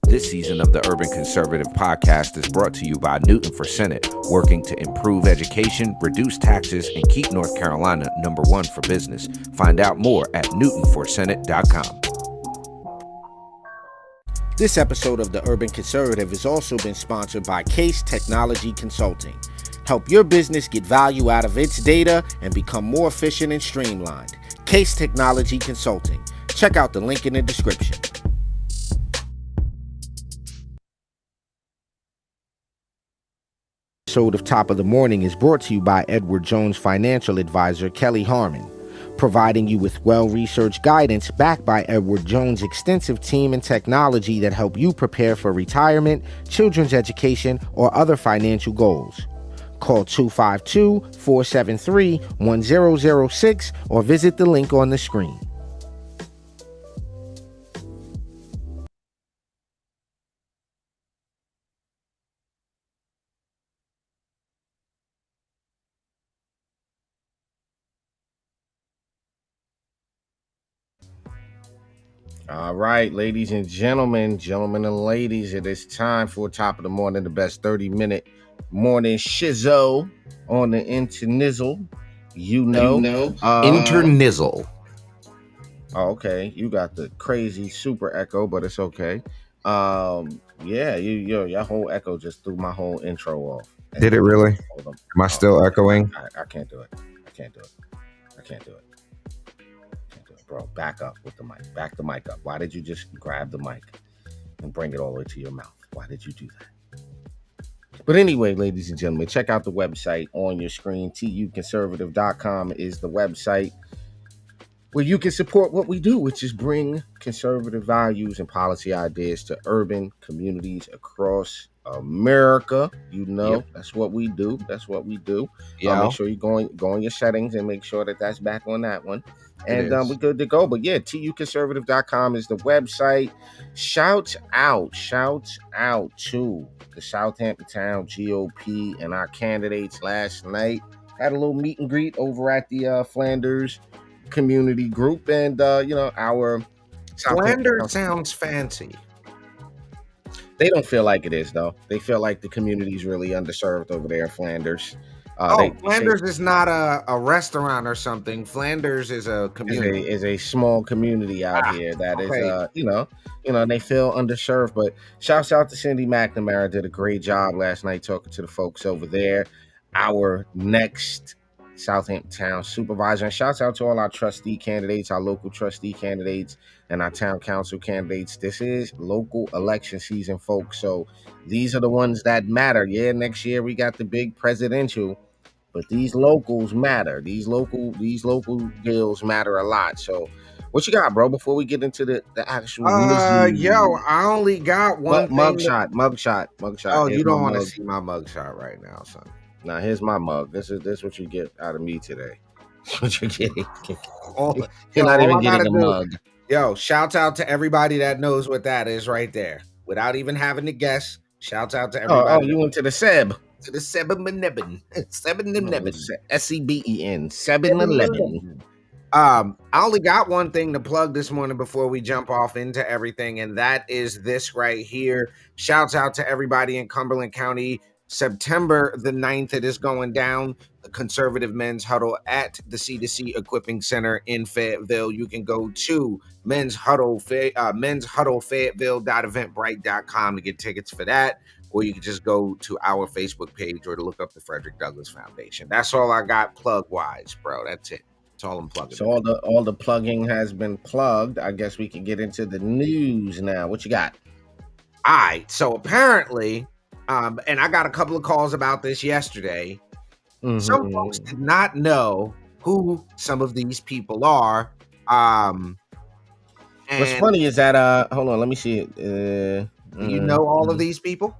This season of the Urban Conservative Podcast is brought to you by Newton for Senate, working to improve education, reduce taxes, and keep North Carolina #1 for business. Find out more at newtonforsenate.com. This episode of the Urban Conservative has also been sponsored by Case Technology Consulting. Help your business get value out of its data and become more efficient and streamlined. Case Technology Consulting. Check out the link in the description. Episode of Top of the Morning is brought to you by Edward Jones financial advisor Kelly Harmon, providing you with well-researched guidance backed by Edward Jones' extensive team and technology that help you prepare for retirement, children's education, or other financial goals. Call 252-473-1006 or visit the link on the screen. All right, ladies and gentlemen, and ladies, it is time for Top of the Morning, the best 30-minute morning shizzo on the internizzle. Internizzle. Oh, okay. You got the crazy super echo, but it's okay. Yeah, your whole echo just threw my whole intro off. Did it really? Am I still echoing? I can't do it. I can't do it, bro. Back up with the mic. Back the mic up. Why did you just grab the mic and bring it all the way to your mouth? Why did you do that? But anyway, ladies and gentlemen, check out the website on your screen. tuconservative.com is the website where you can support what we do, which is bring conservative values and policy ideas to urban communities across America. That's what we do. Yeah. Make sure you go in your settings and make sure that's back on that one. And we're good to go. But yeah, tuconservative.com is the website. Shout out to the Southampton Town GOP and our candidates last night. Had a little meet and greet over at the Flanders community group, and our Flanders sounds fancy. They don't feel like it is, though. They feel like the community is really underserved over there in Flanders. Flanders is not a restaurant or something. Flanders is a community. Is a small community out here that is, they feel underserved. But shouts out to Cindy McNamara, did a great job last night talking to the folks over there. Our next Southampton Town supervisor, and shouts out to all our trustee candidates, our local trustee candidates, and our town council candidates. This is local election season, folks. So these are the ones that matter. Yeah, next year we got the big presidential, but these locals matter. These local deals matter a lot. So what you got, bro, before we get into the actual I only got one mugshot. Oh, you don't want to see my mugshot right now, son. Now here's my mug. This is what you get out of me today. What you're getting. You're not even getting a mug. Yo, shouts out to everybody that knows what that is right there. Without even having to guess, shouts out to everybody. Oh, you went to the Seb. To the 7-Eleven. 7-Eleven. SEBEN. 7-Eleven. I only got one thing to plug this morning before we jump off into everything, and that is this right here. Shouts out to everybody in Cumberland County. September the 9th, it is going down. The Conservative Men's Huddle at the C2C Equipping Center in Fayetteville. You can go to Men's Huddle Fayetteville.eventbrite.com to get tickets for that, or you can just go to our Facebook page or to look up the Frederick Douglass Foundation. That's all I got plug-wise, bro. That's it. That's all I'm plugging. So all the plugging has been plugged. I guess we can get into the news now. What you got? All right. So apparently, and I got a couple of calls about this yesterday. Mm-hmm. Some folks did not know who some of these people are. What's funny is that hold on, let me see it. You know all of these people?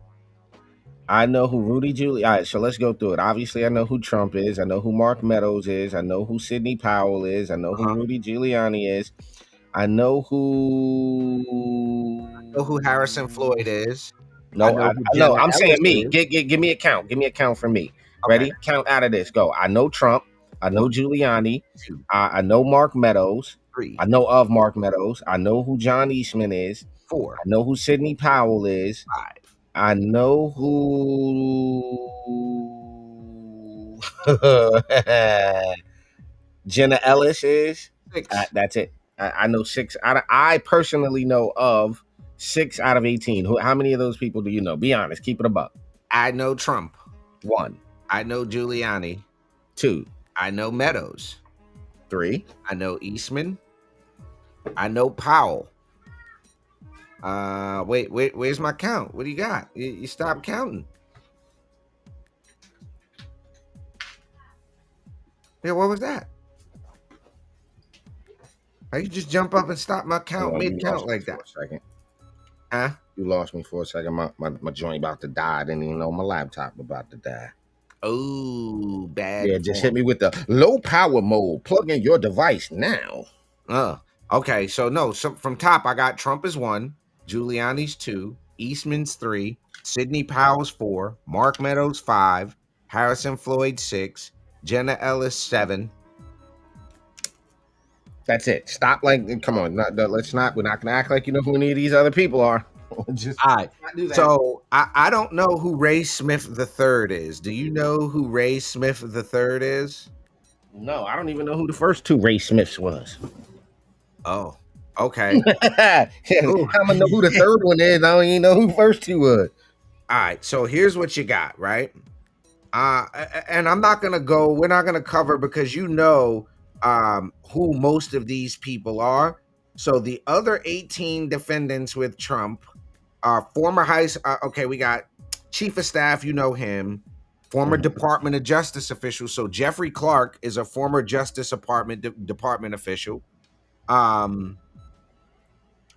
I know who Rudy Giuliani. All right, so let's go through it. Obviously, I know who Trump is. I know who Mark Meadows is. I know who Sidney Powell is. I know who Rudy Giuliani is. I know who Harrison Floyd is. No, I'm saying me. Give me a count. Give me a count for me. Okay. Ready? Count out of this. Go. I know Trump. I know Giuliani. I know Mark Meadows. 3, I know of Mark Meadows. I know who John Eastman is. 4, I know who Sidney Powell is. 5, I know who Jenna Ellis is. 6. That's it. I know six. I personally know of 6 out of 18. How many of those people do you know? Be honest. Keep it above. I know Trump. One, I know Giuliani. two, I know Meadows. three. I know Eastman. I know Powell. Wait, where's my count? What do you got? You stop counting. Yeah, what was that? How you just jump up and stop my count Hold on, you mid count lost me like for that? a second. Huh? You lost me for a second. My joint about to die. I didn't even know my laptop about to die. Oh, Yeah, bad just hit form. me with the low power mode. Plug in your device now. Okay. So no, so from top, I got Trump is 1, Giuliani's 2, Eastman's 3, Sidney Powell's 4, Mark Meadows 5, Harrison Floyd 6, Jenna Ellis 7. That's it. Stop. Like, come on. Let's not. We're not gonna act like you know who any of these other people are. Just All right. not do that. So I don't know who Ray Smith the third is. Do you know who Ray Smith the third is? No, I don't even know who the first two Ray Smiths was. Oh, okay. I'm Ooh. gonna know who the third one is. I don't even know who first two was. All right. So here's what you got, right? And I'm not gonna go. We're not gonna cover because you know who most of these people are. So the other 18 defendants with Trump are former okay, we got chief of staff. You know him. Former Mhm. Department of Justice official. So Jeffrey Clark is a former Justice Department official.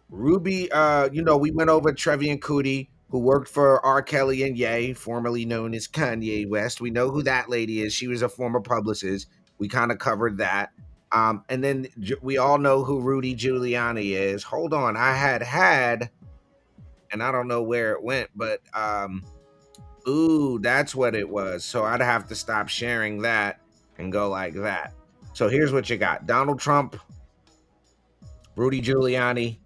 Ruby, we went over Trevian Cootie, who worked for R. Kelly and Ye, formerly known as Kanye West. We know who that lady is. She was a former publicist. We kind of covered that. And then we all know who Rudy Giuliani is. Hold on, I had, and I don't know where it went, but ooh, that's what it was. So I'd have to stop sharing that and go like that. So here's what you got: Donald Trump, Rudy Giuliani,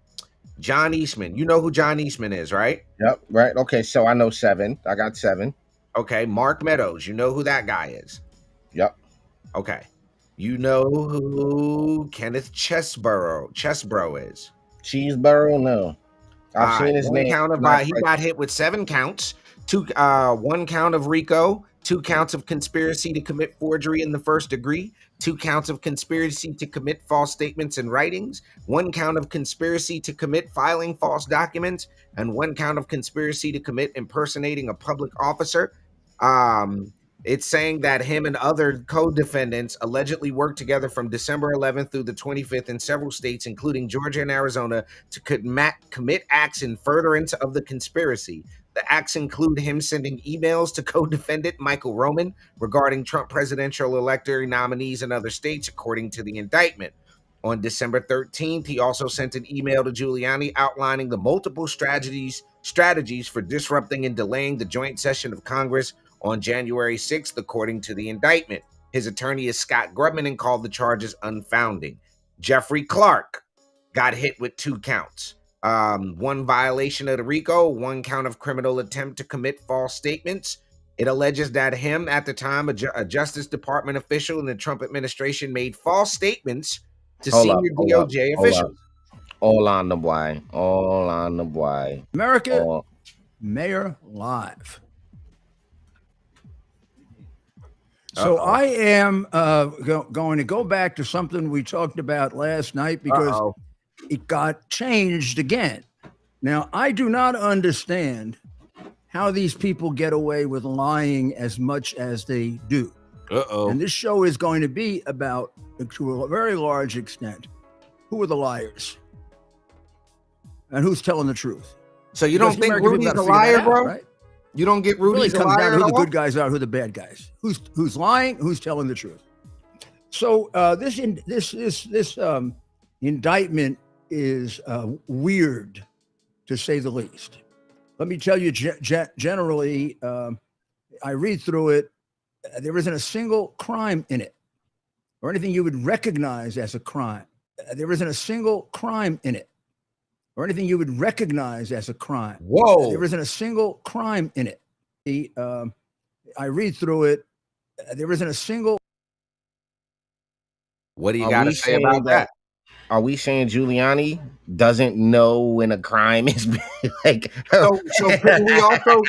John Eastman. You know who John Eastman is, right? Yep. Right. Okay. So I know 7. I got 7. Okay. Mark Meadows. You know who that guy is. Yep. Okay. You know who Kenneth Chesbro is. Cheeseboro. No. All I've right. seen his One name. count of Not he like. got hit with 7 counts. One count of RICO, 2 counts of conspiracy to commit forgery in the first degree, 2 counts of conspiracy to commit false statements and writings, 1 count of conspiracy to commit filing false documents, and 1 count of conspiracy to commit impersonating a public officer. It's saying that him and other co-defendants allegedly worked together from December 11th through the 25th in several states, including Georgia and Arizona, to commit acts in furtherance of the conspiracy. The acts include him sending emails to co-defendant Michael Roman regarding Trump presidential elector nominees in other states, according to the indictment. On December 13th, he also sent an email to Giuliani outlining the multiple strategies for disrupting and delaying the joint session of Congress on January 6th, according to the indictment. His attorney is Scott Grubman and called the charges unfounding. Jeffrey Clark got hit with 2 counts. 1 violation of the RICO, 1 count of criminal attempt to commit false statements. It alleges that him, at the time, a Justice Department official in the Trump administration, made false statements to Hold up. senior Hold up. DOJ Hold up. officials. All on the boy. All on the boy. America All. Mayor Live. So Uh-oh. I am going to go back to something we talked about last night because it got changed again. Now, I do not understand how these people get away with lying as much as they do. And this show is going to be about, to a very large extent, who are the liars and who's telling the truth. So you Because don't think American people Rudy's gotta a figure that liar, out, bro? right? You don't get It really Rudy's a comes down liar to who at the all? good guys are, who the bad guys, who's lying, who's telling the truth. So this indictment is weird, to say the least. Let me tell you, generally, I read through it. There isn't a single crime in it, or anything you would recognize as a crime. There isn't a single crime in it or anything you would recognize as a crime. Whoa. There isn't a single crime in it. I read through it. There isn't a single. What do you got to say about that? Are we saying Giuliani doesn't know when a crime is like? So couldn't we also?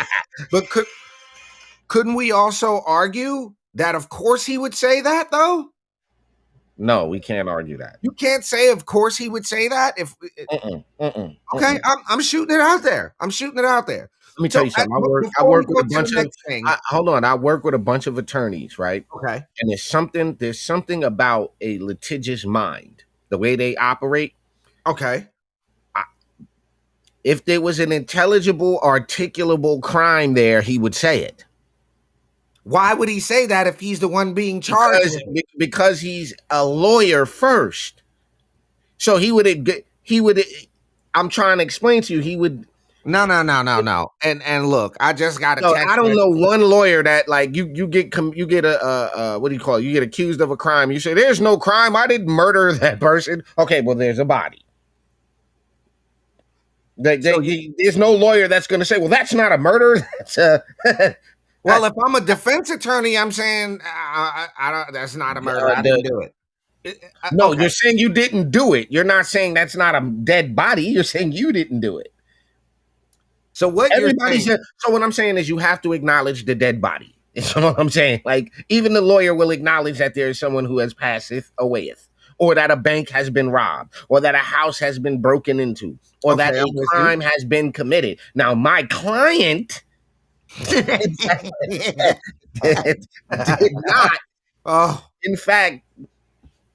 But couldn't we also argue that of course he would say that though? No, we can't argue that. You can't say of course he would say that if. Okay, I'm shooting it out there. Let me tell you something. I work with a bunch of. Hold on, I work with a bunch of attorneys, right? Okay. And there's something about a litigious mind, the way they operate. Okay. If there was an intelligible, articulable crime there, he would say it. Why would he say that if he's the one being charged? Because he's a lawyer first. So he would. I'm trying to explain to you. He would. No. And look, I just got to. I don't know one lawyer that like you get a what do you call it? You get accused of a crime. You say there's no crime. I didn't murder that person. Okay, well there's a body. There's no lawyer that's going to say, well, that's not a murder. That's well, if I'm a defense attorney, I'm saying I don't. That's not a murder. I didn't do it. No, okay. You're saying you didn't do it. You're not saying that's not a dead body. You're saying you didn't do it. So what so what I'm saying is you have to acknowledge the dead body. That's what I'm saying. Like even the lawyer will acknowledge that there is someone who has passeth awayeth, or that a bank has been robbed, or that a house has been broken into, or that a crime has been committed. Now, my client did not, in fact,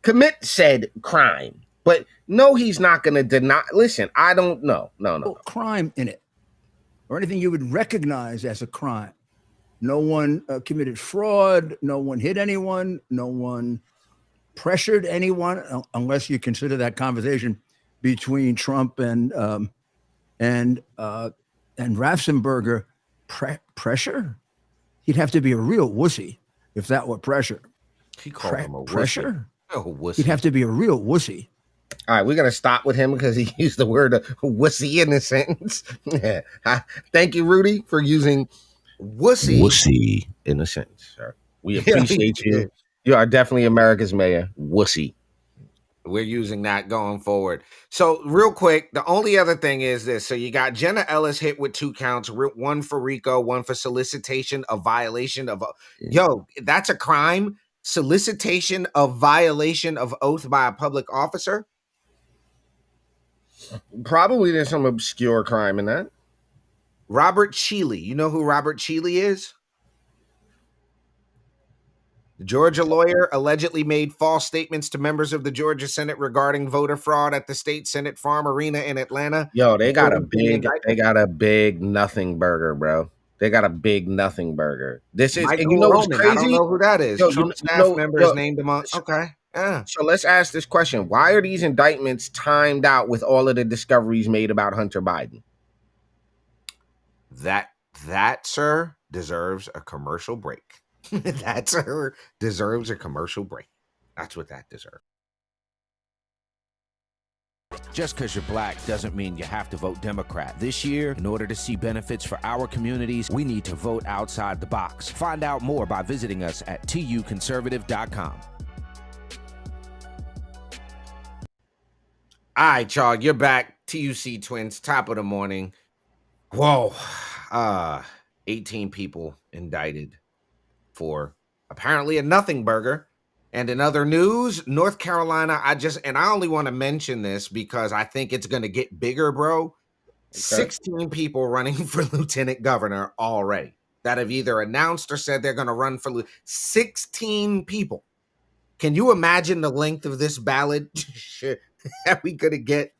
commit said crime. But no, he's not going to deny. Listen, I don't know. No. Crime in it, or anything you would recognize as a crime. No one committed fraud. No one hit anyone. No one pressured anyone, unless you consider that conversation between Trump and Ratzenberger pressure. He'd have to be a real wussy if that were pressure. He called him a pressure. Wussy. He'd have to be a real wussy. All right, we're going to stop with him because he used the word wussy in the sentence. Thank you, Rudy, for using wussy in the sentence, sir. We appreciate you. You are definitely America's mayor. Wussy. We're using that going forward. So real quick, the only other thing is this. So you got Jenna Ellis hit with 2 counts, one for RICO, one for solicitation of violation of, that's a crime. Solicitation of violation of oath by a public officer. Probably there's some obscure crime in that. Robert Cheeley. You know who Robert Cheeley is? The Georgia lawyer allegedly made false statements to members of the Georgia Senate regarding voter fraud at the state Senate Farm Arena in Atlanta. They got a big nothing burger, bro. They got a big nothing burger. This is, Michael and you know what's Roman. crazy? I don't know who that is. Trump staff members named him on. Okay. Yeah. So let's ask this question. Why are these indictments timed out with all of the discoveries made about Hunter Biden? That, sir, deserves a commercial break. That, sir, deserves a commercial break. That's what that deserves. Just because you're black doesn't mean you have to vote Democrat. This year, in order to see benefits for our communities, we need to vote outside the box. Find out more by visiting us at tuconservative.com. All right, y'all, you're back. TUC Twins, top of the morning. Whoa. 18 people indicted for apparently a nothing burger. And in other news, North Carolina, I only want to mention this because I think it's going to get bigger, bro. Okay. 16 people running for lieutenant governor already that have either announced or said they're going to run for 16 people. Can you imagine the length of this ballot that we could get?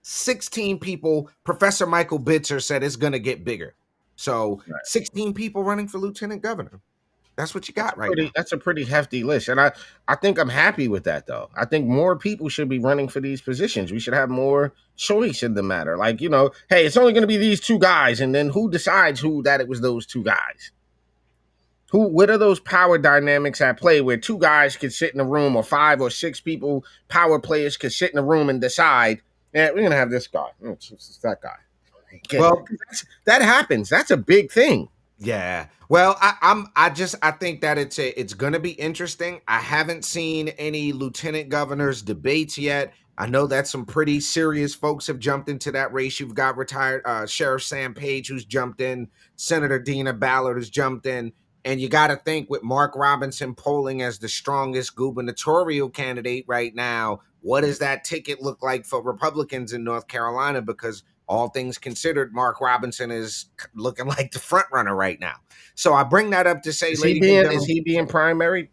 16 people. Professor Michael Bitzer said it's going to get bigger. So 16 people running for lieutenant governor. That's what you got now. That's a pretty hefty list. And I think I'm happy with that, though. I think more people should be running for these positions. We should have more choice in the matter. Like, hey, it's only going to be these 2 guys. And then who decides that it was those 2 guys? What are those power dynamics at play where two guys could sit in a room, or 5 or 6 people, power players could sit in a room and decide, yeah, we're gonna have this guy. It's that guy. Well, that happens. That's a big thing. Yeah. Well, I think that it's going to be interesting. I haven't seen any lieutenant governors debates yet. I know that some pretty serious folks have jumped into that race. You've got retired Sheriff Sam Page who's jumped in, Senator Dina Ballard has jumped in, and you got to think with Mark Robinson polling as the strongest gubernatorial candidate right now, what does that ticket look like for Republicans in North Carolina? Because all things considered, Mark Robinson is looking like the front runner right now. So I bring that up to say, is he being primary?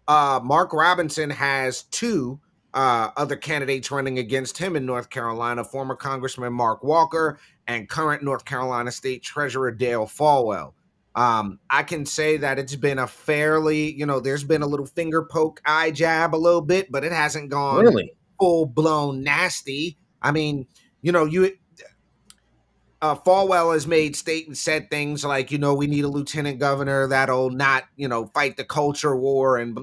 Mark Robinson has 2 other candidates running against him in North Carolina, former Congressman Mark Walker and current North Carolina State Treasurer Dale Falwell. I can say that it's been a fairly, there's been a little finger poke, eye jab a little bit, but it hasn't gone really full blown nasty. I mean, Falwell has made said things like, we need a lieutenant governor that'll not, fight the culture war. And,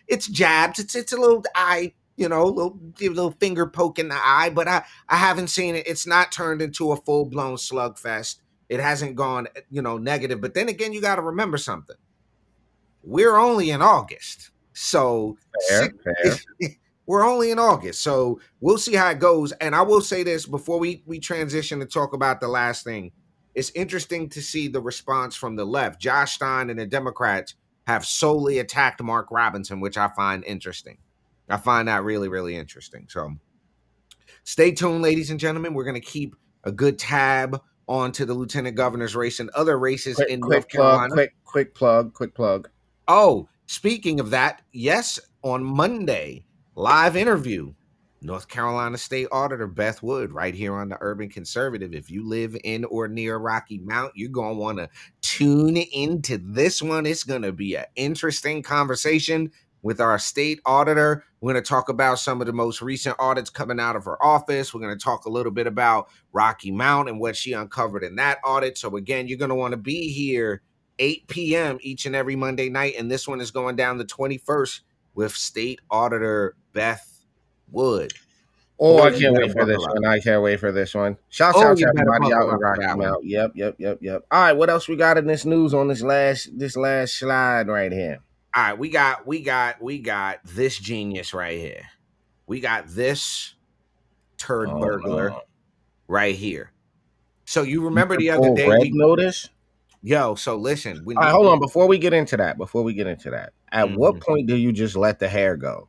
it's jabs. It's a little eye, little finger poke in the eye. But I haven't seen it. It's not turned into a full blown slugfest. It hasn't gone, negative. But then again, you got to remember something. We're only in August. So fair. We're only in August, so we'll see how it goes. And I will say this before we transition to talk about the last thing. It's interesting to see the response from the left. Josh Stein and the Democrats have solely attacked Mark Robinson, which I find interesting. I find that really, really interesting. So stay tuned, ladies and gentlemen. We're going to keep a good tab onto the lieutenant governor's race and other races in North Carolina. Quick plug. Oh, speaking of that, yes, on Monday, live interview, North Carolina State Auditor Beth Wood, right here on the Urban Conservative. If you live in or near Rocky Mount, you're going to want to tune into this one. It's going to be an interesting conversation with our state auditor. We're going to talk about some of the most recent audits coming out of her office. We're going to talk a little bit about Rocky Mount and what she uncovered in that audit. So again, you're going to want to be here 8 p.m. each and every Monday night. And this one is going down the 21st with State Auditor Beth Wood. Oh, I can't wait for this one. I can't wait for this one. Shouts out to everybody out in Rocky Mount. Yep. All right, what else we got in this news on this last slide right here? All right, we got this genius right here. We got this turd burglar right here. So you remember the other day we noticed? Yo, so listen. All right, hold on. Before we get into that, at what point do you just let the hair go?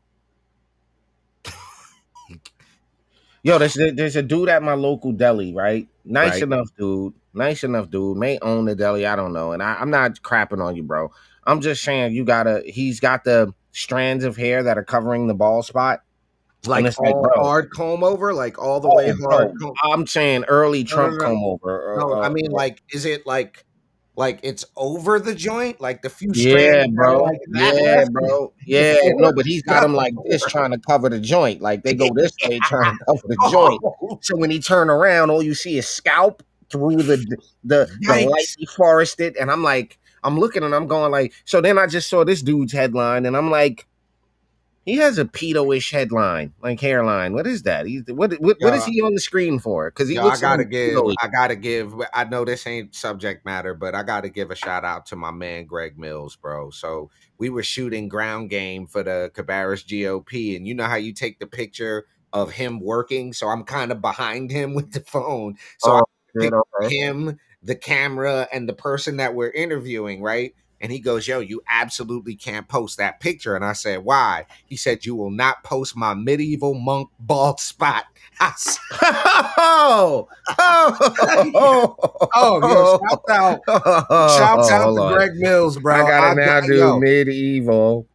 Yo, there's a dude at my local deli, right? Nice enough dude. May own the deli. I don't know. And I'm not crapping on you, bro. I'm just saying he's got the strands of hair that are covering the bald spot. Like hard comb over, like all the way hard. I'm saying early Trump comb over. No, I mean, like, is it like it's over the joint, like the few strands? Yeah, bro. Yeah, no, but he's got them like this, trying to cover the joint. Like they go this way, trying to cover the joint. So when he turn around, all you see is scalp through the lightly forested. And I'm looking and I'm going like. So then I just saw this dude's headline, and I'm like, he has a pedo-ish headline, like hairline. What is that? What is he on the screen for? Because he looks. I gotta give. I know this ain't subject matter, but I gotta give a shout out to my man Greg Mills, bro. So we were shooting ground game for the Cabarrus GOP, and you know how you take the picture of him working. So I'm kind of behind him with the phone. So I him, the camera, and the person that we're interviewing, right? And he goes, yo, you absolutely can't post that picture. And I said, why? He said, you will not post my medieval monk bald spot. Shouts out to Greg Mills, bro. I got it now, dude. Medieval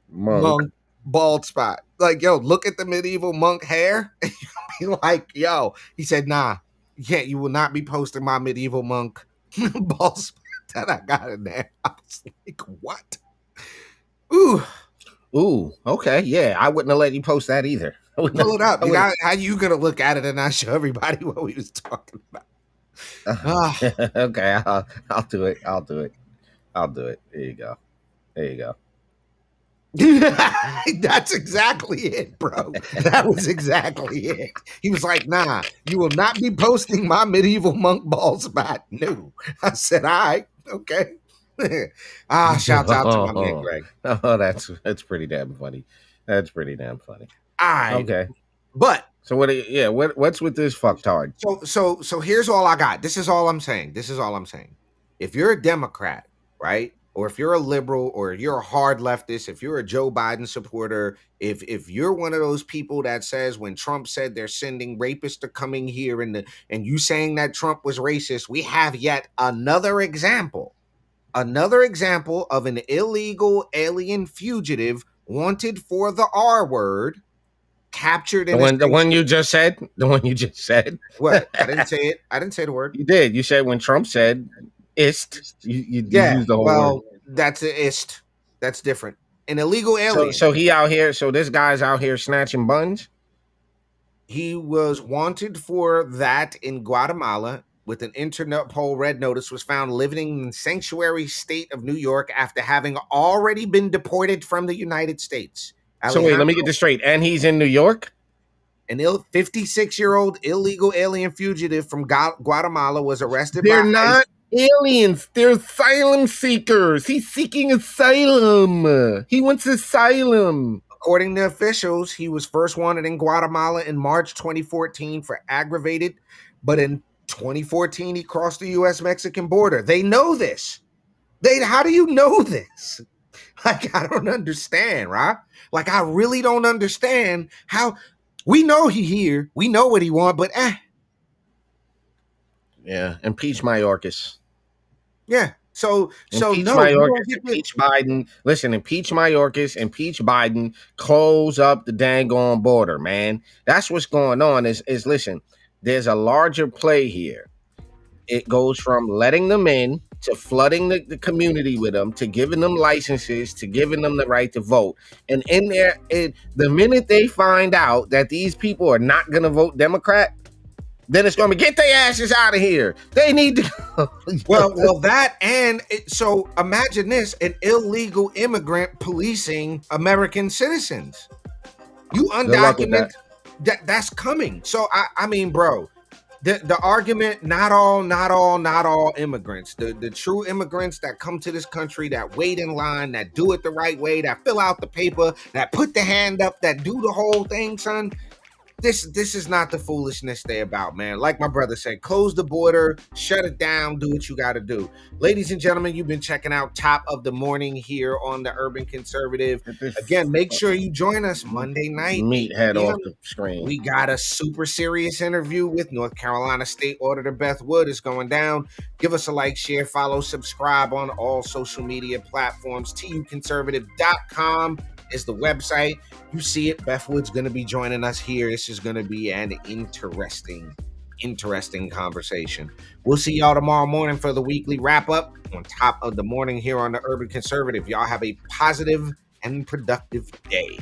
monk bald spot. Like, yo, look at the medieval monk hair. Like, yo, he said, nah, you will not be posting my medieval monk bald spot. That I got in there. I was like, what? Ooh, okay. Yeah, I wouldn't have let you post that either. Pull it up. How you gonna look at it and not show everybody what we was talking about? Okay, I'll do it. I'll do it. There you go. There you go. That's exactly it, bro. That was exactly it. He was like, nah, you will not be posting my medieval monk ball spot. No. I said, all right, okay. Shouts out to my man Greg. Oh, that's pretty damn funny. That's pretty damn funny. All right. Okay. But so what's with this fucktard? So here's all I got. This is all I'm saying. If you're a Democrat, right? Or if you're a liberal, or you're a hard leftist, if you're a Joe Biden supporter, if you're one of those people that says when Trump said they're sending rapists to coming here and you saying that Trump was racist, we have yet another example of an illegal alien fugitive wanted for the R word, captured in the one you just said. The one you just said. What? I didn't say it. I didn't say the word. You did. You said when Trump said "ist." You used the whole word. That's an ist. That's different. An illegal alien. So he out here. So this guy's out here snatching buns. He was wanted for that in Guatemala with an Interpol red notice. Was found living in the sanctuary state of New York after having already been deported from the United States. So wait, let me get this straight. And he's in New York? An 56-year-old illegal alien fugitive from Guatemala was arrested. They're not aliens. They're asylum seekers. He's seeking asylum. He wants asylum. According to officials, he was first wanted in Guatemala in March 2014 for aggravated, but in 2014 he crossed the U.S.-Mexican border. They know this. How do you know this? Like, I don't understand, right? Like, I really don't understand how. We know he here. We know what he want, but Yeah, impeach Mayorkas. Yeah. So impeach no. Mayorkas, impeach Biden. Listen, impeach Mayorkas, impeach Biden. Close up the dang on border, man. That's what's going on. Is listen, there's a larger play here. It goes from letting them in to flooding the community with them, to giving them licenses, to giving them the right to vote. And in there, the minute they find out that these people are not going to vote Democrat, then it's going to be, get their asses out of here. They need to. well, that and so imagine this: an illegal immigrant policing American citizens. You undocumented, that's coming. So I mean, bro. The argument, not all immigrants, the true immigrants that come to this country, that wait in line, that do it the right way, that fill out the paper, that put the hand up, that do the whole thing, son. This is not the foolishness they about, man. Like my brother said, close the border, shut it down, do what you got to do. Ladies and gentlemen, you've been checking out Top of the Morning here on the Urban Conservative. Again, make sure you join us Monday night. Meathead off the screen. We got a super serious interview with North Carolina State Auditor Beth Wood. Is going down. Give us a like, share, follow, subscribe on all social media platforms. tuconservative.com is the website. You see it. Beth Wood's going to be joining us here. This is going to be an interesting conversation. We'll see y'all tomorrow morning for the weekly wrap up on Top of the Morning here on the Urban Conservative. Y'all have a positive and productive day.